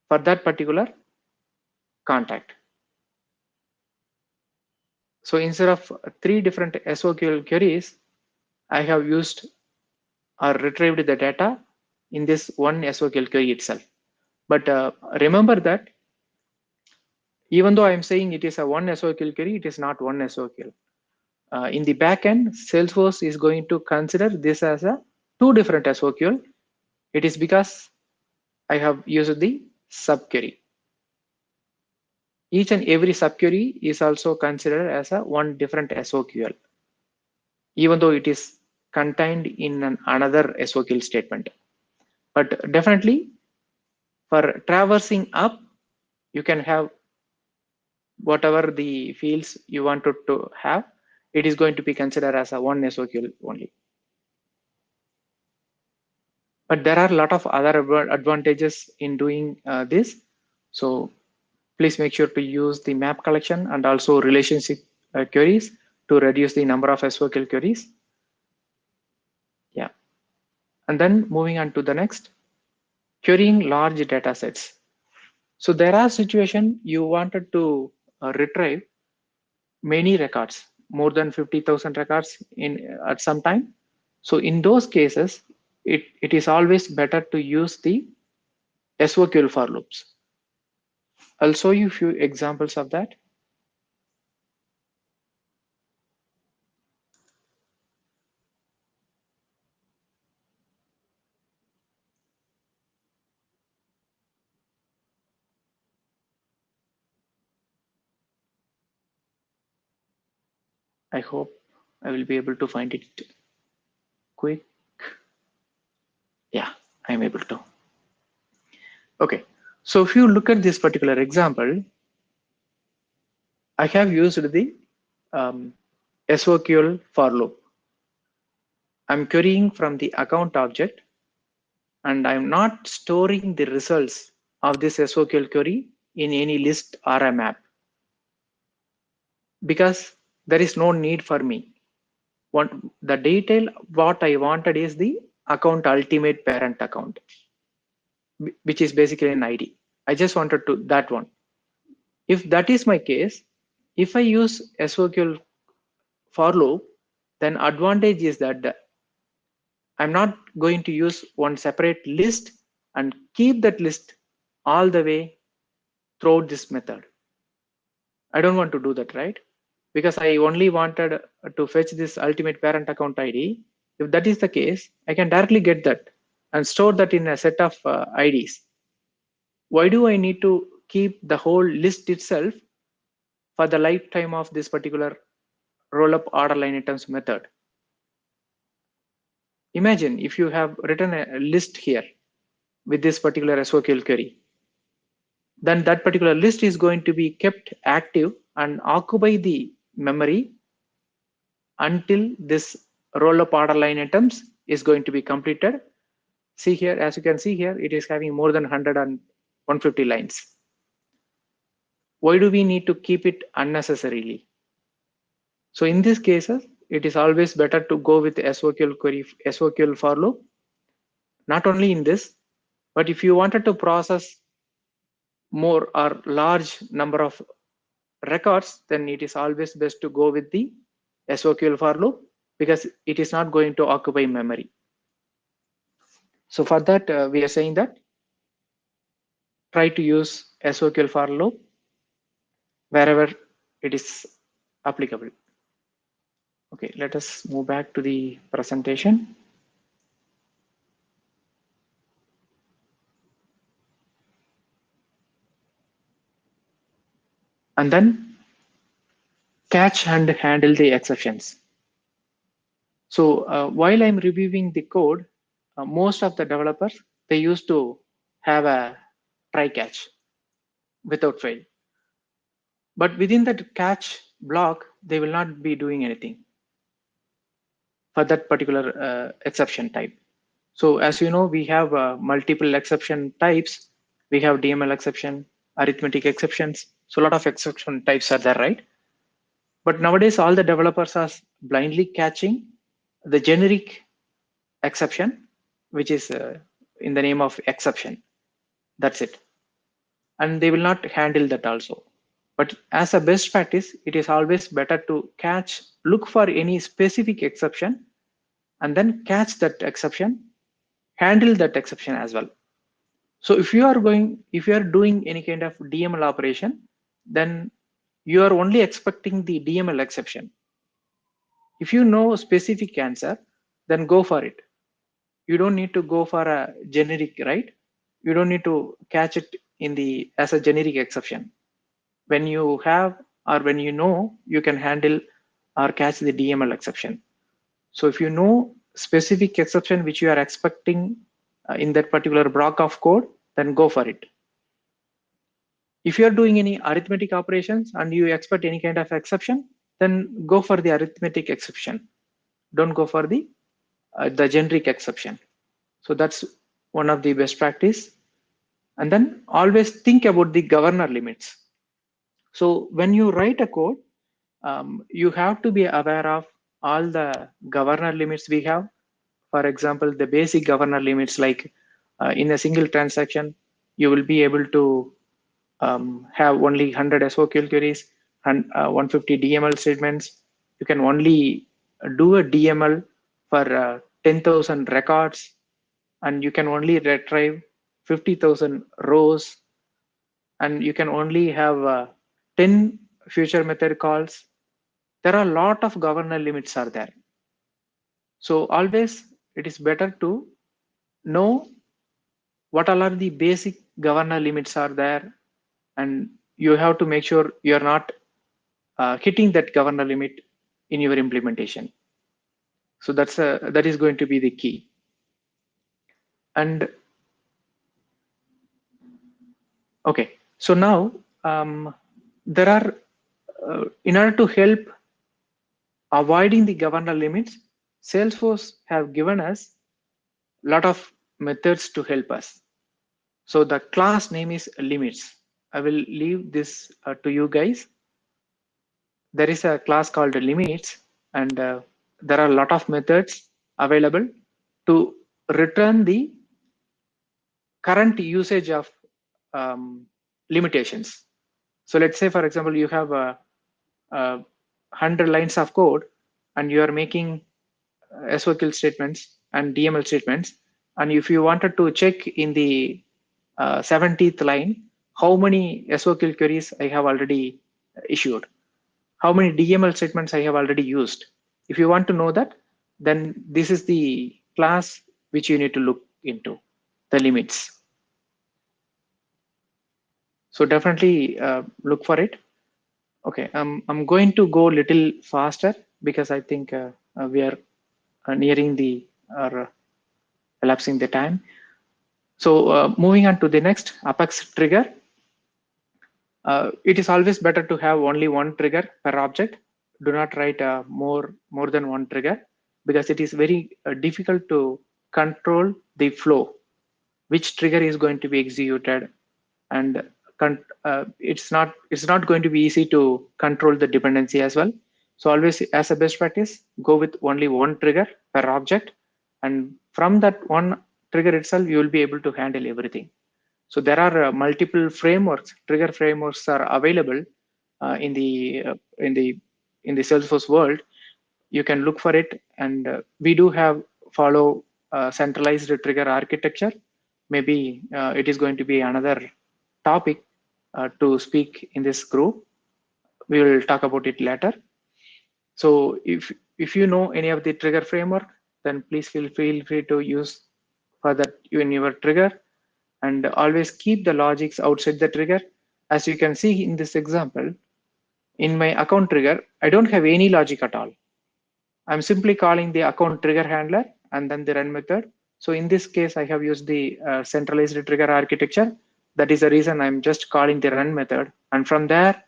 Speaker 4: for that particular contact. So instead of 3 different SOQL queries, I have used or retrieved the data in this one SOQL query itself. But remember that even though I'm saying it is a one SOQL query, it is not one SOQL. In the backend, Salesforce is going to consider this as a 2 different SOQL. It is because I have used the subquery. Each and every subquery is also considered as a one different SOQL, even though it is contained in another SOQL statement. But definitely for traversing up, you can have whatever the fields you wanted to have. It is going to be considered as a one SOQL only. But there are a lot of other advantages in doing this. So please make sure to use the map collection and also relationship queries to reduce the number of SOQL queries. Yeah. And then moving on to the next, querying large data sets. So there are situations you wanted to retrieve many records, more than 50,000 records at some time. So in those cases, it is always better to use the SOQL for loops. I'll show you a few examples of that. I hope I will be able to find it quick. Yeah, I'm able to. Okay, so if you look at this particular example, I have used the SOQL for loop. I'm querying from the account object, and I'm not storing the results of this SOQL query in any list or a map, because there is no need for me. The detail what I wanted is the account ultimate parent account, which is basically an ID. I just wanted to that one. If that is my case, if I use SOQL for loop, then advantage is that I'm not going to use one separate list and keep that list all the way throughout this method. I don't want to do that, right? Because I only wanted to fetch this ultimate parent account ID. If that is the case, I can directly get that and store that in a set of IDs. Why do I need to keep the whole list itself for the lifetime of this particular rollup order line items method? Imagine if you have written a list here with this particular SOQL query, then that particular list is going to be kept active and occupy the memory until this rollup order line items is going to be completed. See here, as you can see here, it is having more than 100 and 150 lines. Why do we need to keep it unnecessarily? So in these cases, it is always better to go with SOQL query, SOQL for loop. Not only in this, but if you wanted to process more or large number of records, then it is always best to go with the SOQL for loop, because it is not going to occupy memory. So for that, we are saying that try to use SOQL for loop wherever it is applicable. Okay, let us move back to the presentation. And then catch and handle the exceptions. So while I'm reviewing the code, most of the developers, they used to have a try catch without fail. But within that catch block, they will not be doing anything for that particular exception type. So as you know, we have multiple exception types. We have DML exception, arithmetic exceptions. So a lot of exception types are there, right? But nowadays, all the developers are blindly catching the generic exception, which is in the name of exception. That's it. And they will not handle that also. But as a best practice, it is always better to catch, look for any specific exception, and then catch that exception, handle that exception as well. So if you are doing any kind of DML operation, then you are only expecting the DML exception. If you know a specific answer, then go for it. You don't need to go for a generic, right? You don't need to catch it as a generic exception. When you have, or when you know, you can handle or catch the DML exception. So if you know specific exception which you are expecting in that particular block of code, then go for it. If you are doing any arithmetic operations and you expect any kind of exception, then go for the arithmetic exception. Don't go for the generic exception. So that's one of the best practice. And then always think about the governor limits. So when you write a code, you have to be aware of all the governor limits we have. For example, the basic governor limits, like in a single transaction, you will be able to have only 100 SOQL queries. 150 DML statements. You can only do a DML for 10,000 records, and you can only retrieve 50,000 rows, and you can only have 10 future method calls. There are a lot of governor limits are there. So always it is better to know what all are the basic governor limits are there, and you have to make sure you are not hitting that governor limit in your implementation. So that is going to be the key. And okay, so now there are in order to help avoiding the governor limits, Salesforce have given us a lot of methods to help us. So the class name is limits. I will leave this to you guys. There is a class called limits, and there are a lot of methods available to return the current usage of limitations. So let's say, for example, you have 100 lines of code, and you are making SOQL statements and DML statements. And if you wanted to check in the 70th line, how many SOQL queries I have already issued, how many DML statements I have already used. If you want to know that, then this is the class which you need to look into, the limits. So definitely look for it. Okay, I'm going to go a little faster because I think we are nearing the or elapsing the time. So moving on to the next, Apex trigger. It is always better to have only one trigger per object. Do not write more than one trigger, because it is very difficult to control the flow, which trigger is going to be executed, and it's not going to be easy to control the dependency as well. So always, as a best practice, go with only one trigger per object, and from that one trigger itself, you will be able to handle everything. So there are multiple frameworks, trigger frameworks are available in the Salesforce world. You can look for it, and we do have follow centralized trigger architecture. Maybe it is going to be another topic to speak in this group. We will talk about it later. So if you know any of the trigger framework, then please feel free to use for that in your trigger, and always keep the logics outside the trigger. As you can see in this example, in my account trigger, I don't have any logic at all. I'm simply calling the account trigger handler and then the run method. So in this case, I have used the centralized trigger architecture. That is the reason I'm just calling the run method. And from there,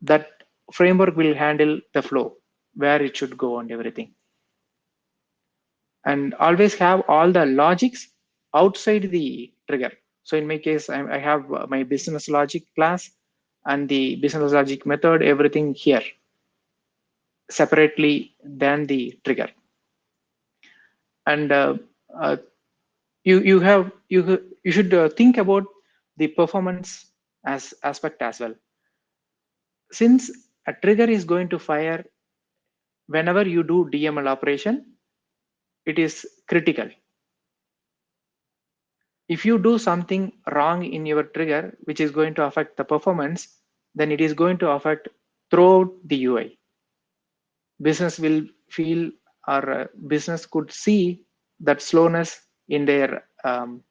Speaker 4: that framework will handle the flow, where it should go and everything. And always have all the logics outside the trigger. So in my case, I have my business logic class and the business logic method, everything here separately than the trigger. And you should think about the performance aspect as well. Since a trigger is going to fire whenever you do DML operation, it is critical. If you do something wrong in your trigger, which is going to affect the performance, then it is going to affect throughout the UI. Business will feel, or business could see that slowness in their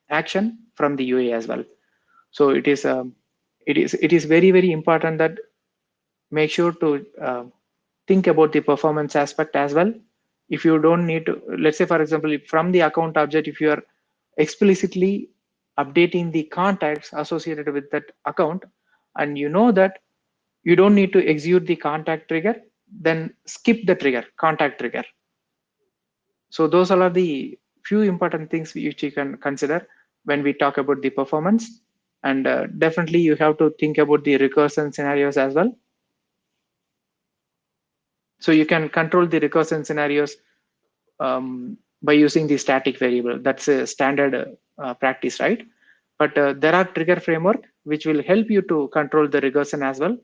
Speaker 4: action from the UI as well. So it is very, very important that make sure to think about the performance aspect as well. If you don't need to, let's say, for example, from the account object, if you are explicitly updating the contacts associated with that account, and you know that you don't need to execute the contact trigger, then skip the trigger, contact trigger. So those are the few important things which you can consider when we talk about the performance. And definitely you have to think about the recursion scenarios as well. So you can control the recursion scenarios by using the static variable. That's a standard practice, right? But there are trigger framework which will help you to control the recursion as well.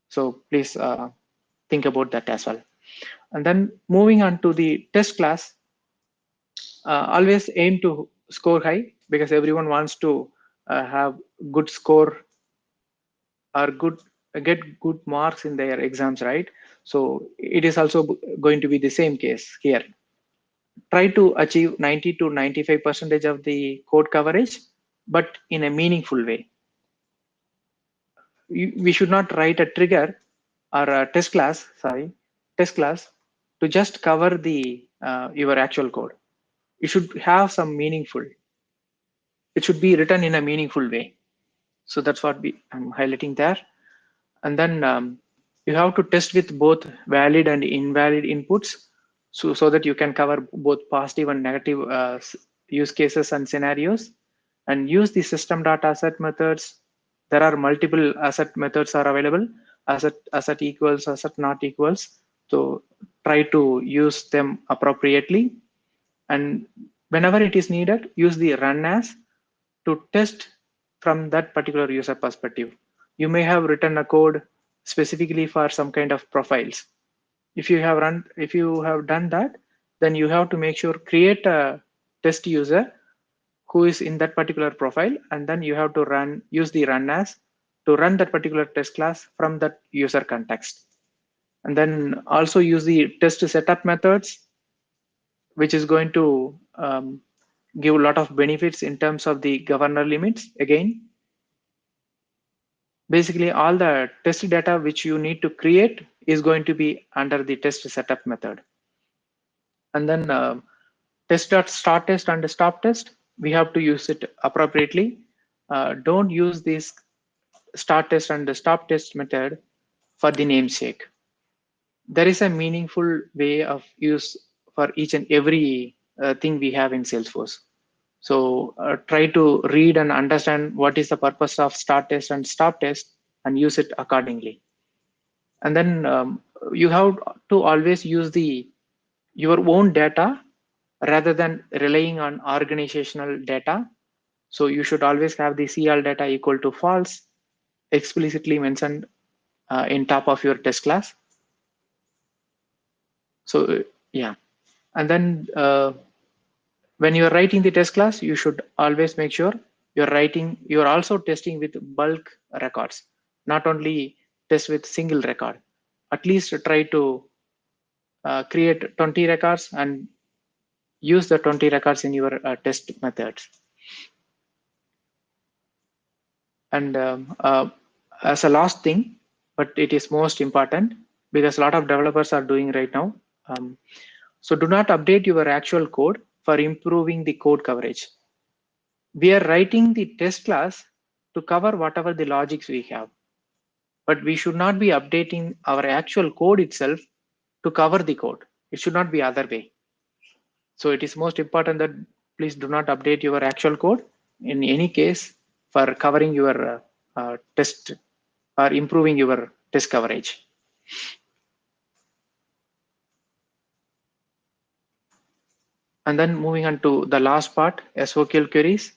Speaker 4: So please think about that as well. And then moving on to the test class, always aim to score high, because everyone wants to have good score or get good marks in their exams, right? So it is also going to be the same case here. Try to achieve 90 to 95% of the code coverage, but in a meaningful way. We should not write a trigger or a test class to just cover the your actual code. It should have some meaningful. It should be written in a meaningful way. So that's what I'm highlighting there. And then you have to test with both valid and invalid inputs, so that you can cover both positive and negative use cases and scenarios, and use the system.asset methods. There are multiple asset methods are available, asset equals, asset not equals. So try to use them appropriately, and whenever it is needed, use the run as to test from that particular user perspective. You may have written a code specifically for some kind of profiles. If you have done that, then you have to make sure create a test user who is in that particular profile, and then you have to use the run as to run that particular test class from that user context. And then also use the test setup methods, which is going to give a lot of benefits in terms of the governor limits. Again, basically all the test data which you need to create is going to be under the test setup method. And then test.start test and stop test, we have to use it appropriately. Don't use this start test and stop test method for the namesake. There is a meaningful way of use for each and every thing we have in Salesforce. So try to read and understand what is the purpose of start test and stop test and use it accordingly. And then you have to always use your own data rather than relying on organizational data. So you should always have the CL data equal to false explicitly mentioned in top of your test class. So yeah, and then when you're writing the test class, you should always make sure you're also testing with bulk records, not only test with single record. At least try to create 20 records and use the 20 records in your test methods. And as a last thing, but it is most important because a lot of developers are doing right now. So do not update your actual code for improving the code coverage. We are writing the test class to cover whatever the logics we have, but we should not be updating our actual code itself to cover the code. It should not be other way. So it is most important that please do not update your actual code in any case for covering your test or improving your test coverage. And then moving on to the last part, SOQL queries.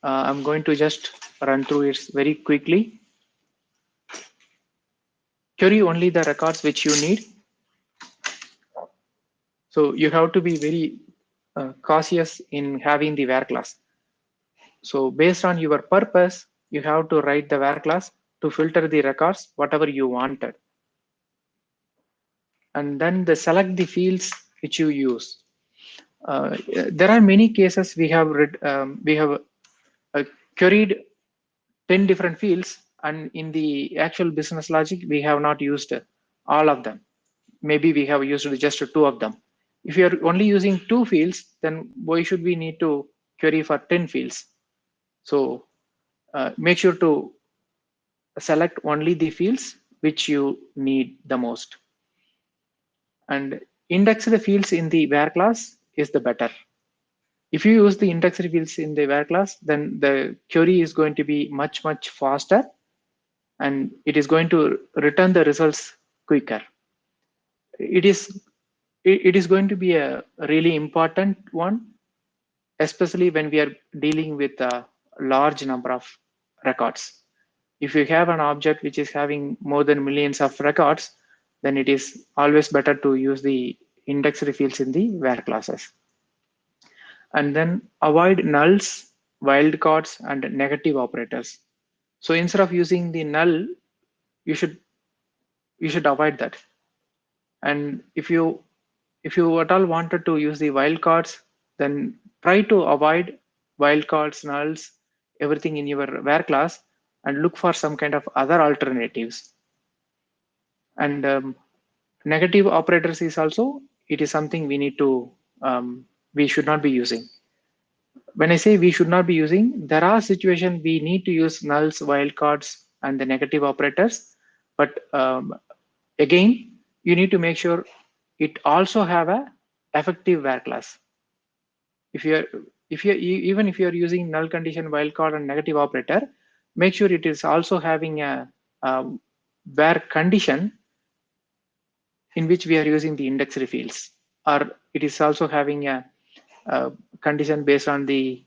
Speaker 4: I'm going to just run through it very quickly. Query only the records which you need. So you have to be very cautious in having the where class. So based on your purpose, you have to write the where class to filter the records, whatever you wanted. And then select the fields which you use. There are many cases we have queried 10 different fields, and in the actual business logic, we have not used all of them. Maybe we have used just 2 of them. If you are only using 2 fields, then why should we need to query for 10 fields? So make sure to select only the fields which you need the most. And index the fields in the where class is the better. If you use the indexed fields in the where class, then the query is going to be much faster, and it is going to return the results quicker. It is going to be a really important one, especially when we are dealing with a large number of records. If you have an object which is having more than millions of records, then it is always better to use the indexed fields in the where classes. And then avoid nulls, wildcards, and negative operators. So instead of using the null, you should avoid that. And if you at all wanted to use the wildcards, then try to avoid wildcards, nulls, everything in your where class, and look for some kind of other alternatives. And negative operators is also, it is something we need to we should not be using. When I say we should not be using, there are situations we need to use nulls, wildcards, and the negative operators. But again, you need to make sure it also have a effective where class. If you're even if you're using null condition, wildcard, and negative operator, make sure it is also having a where condition in which we are using the indexed fields, or it is also having a condition based on the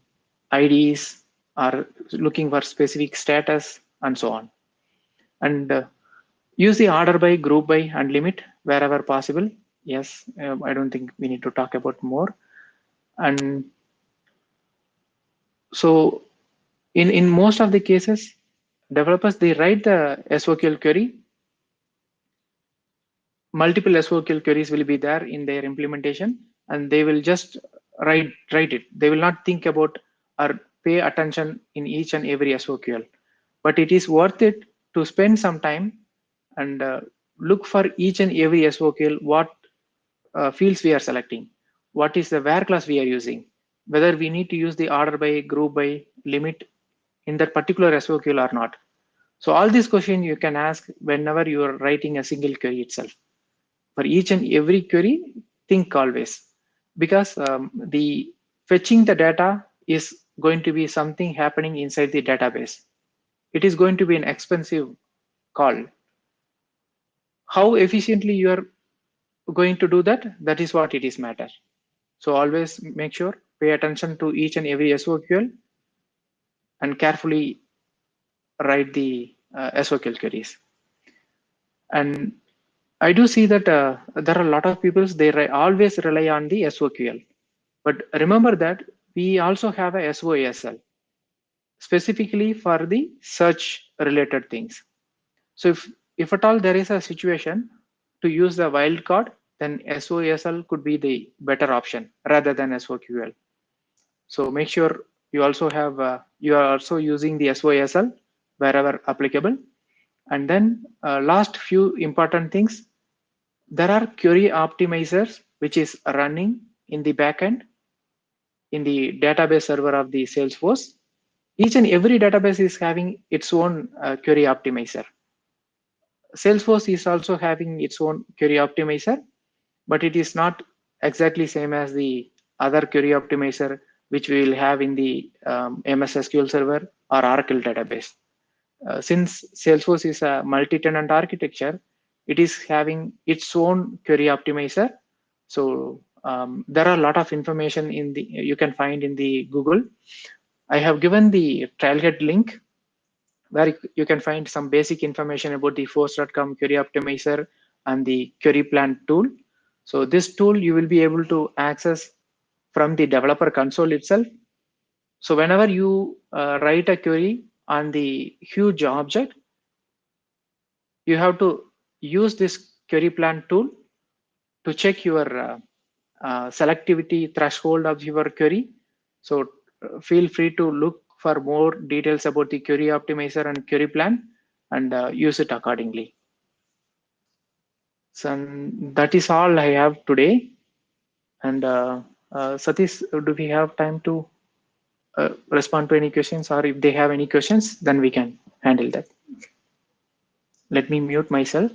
Speaker 4: IDs, or looking for specific status, and so on. And use the order by, group by, and limit wherever possible. Yes, I don't think we need to talk about more. And so in most of the cases, developers, they write the SOQL query. Multiple SOQL queries will be there in their implementation, and they will just write it. They will not think about or pay attention in each and every SOQL. But it is worth it to spend some time and look for each and every SOQL, what fields we are selecting, what is the where class we are using, whether we need to use the order by, group by, limit in that particular SOQL or not. So all these questions you can ask whenever you are writing a single query itself. For each and every query, think always, because the fetching the data is going to be something happening inside the database. It is going to be an expensive call. How efficiently you are going to do that, that is what it is matter. So always make sure, pay attention to each and every SOQL and carefully write the SOQL queries. And I do see that there are a lot of people, they always rely on the SOQL. But remember that we also have a SOASL specifically for the search related things. So if at all there is a situation to use the wildcard, then SOASL could be the better option rather than SOQL. So make sure you also have you are also using the SOASL wherever applicable. And then last few important things, there are query optimizers which is running in the backend in the database server of the Salesforce. Each and every database is having its own query optimizer. Salesforce is also having its own query optimizer, but it is not exactly same as the other query optimizer which we will have in the MS SQL Server or Oracle database. Since Salesforce is a multi-tenant architecture, it is having its own query optimizer. So there are a lot of information in the you can find in the Google. I have given the Trailhead link where you can find some basic information about the force.com query optimizer and the query plan tool. So this tool you will be able to access from the developer console itself. So whenever you write a query on the huge object, you have to use this query plan tool to check your selectivity threshold of your query. So feel free to look for more details about the query optimizer and query plan and use it accordingly. So that is all I have today. And Satish, do we have time to respond to any questions, or if they have any questions, then we can handle that. Let me mute myself.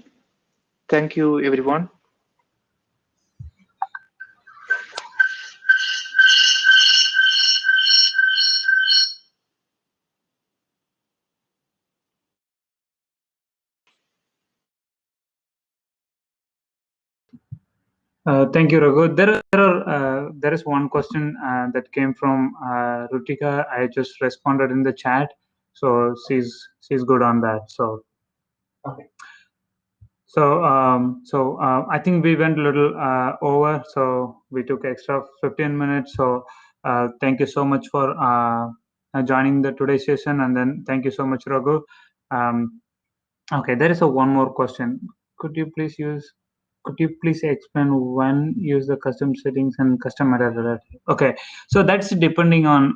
Speaker 4: Thank you, everyone.
Speaker 1: Thank you, Raghu. There is one question that came from Rutika. I just responded in the chat. so she's good on that. So
Speaker 2: Okay.
Speaker 1: so I think we went a little over, so we took extra 15 minutes. So thank you so much for joining the today's session, and then thank you so much, Raghu. Okay, there is one more question. Could you please explain when use the custom settings and custom metadata? Okay, so that's depending on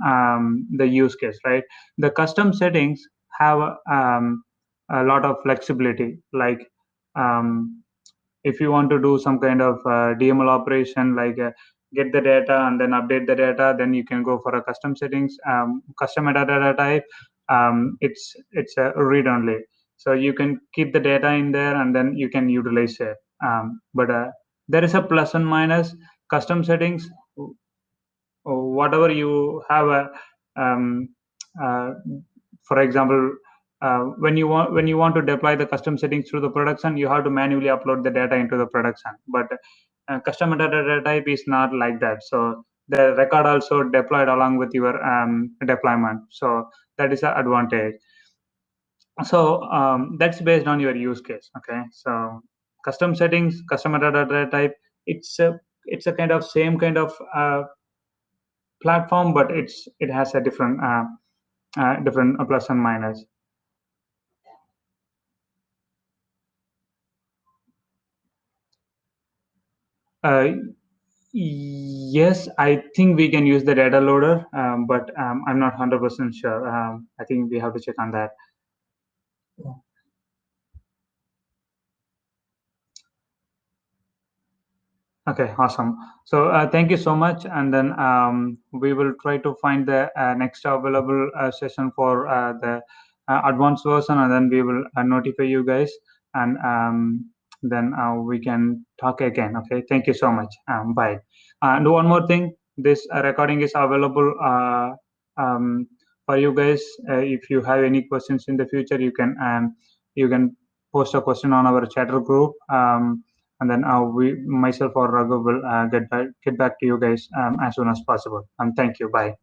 Speaker 1: the use case, right? The custom settings have a lot of flexibility. Like if you want to do some kind of DML operation, like get the data and then update the data, then you can go for a custom settings. Custom metadata type, it's a read only. So you can keep the data in there and then you can utilize it. But there is a plus and minus. Custom settings, whatever you have uh, for example, when you want to deploy the custom settings through the production, you have to manually upload the data into the production. But custom metadata type is not like that. So the record also deployed along with your deployment. So that is an advantage. So that's based on your use case. Okay, so custom settings, custom metadata type, it's a kind of same kind of platform, but it has a different plus and minus. Yes, I think we can use the data loader, but I'm not 100% sure. I think we have to check on that. Okay, awesome. So thank you so much, and then we will try to find the next available session for the advanced version, and then we will notify you guys, and then we can talk again. Okay, thank you so much. Bye. And one more thing, this recording is available for you guys. If you have any questions in the future, you can post a question on our chatter group. And then myself or Raghu will get back to you guys as soon as possible. Thank you. Bye.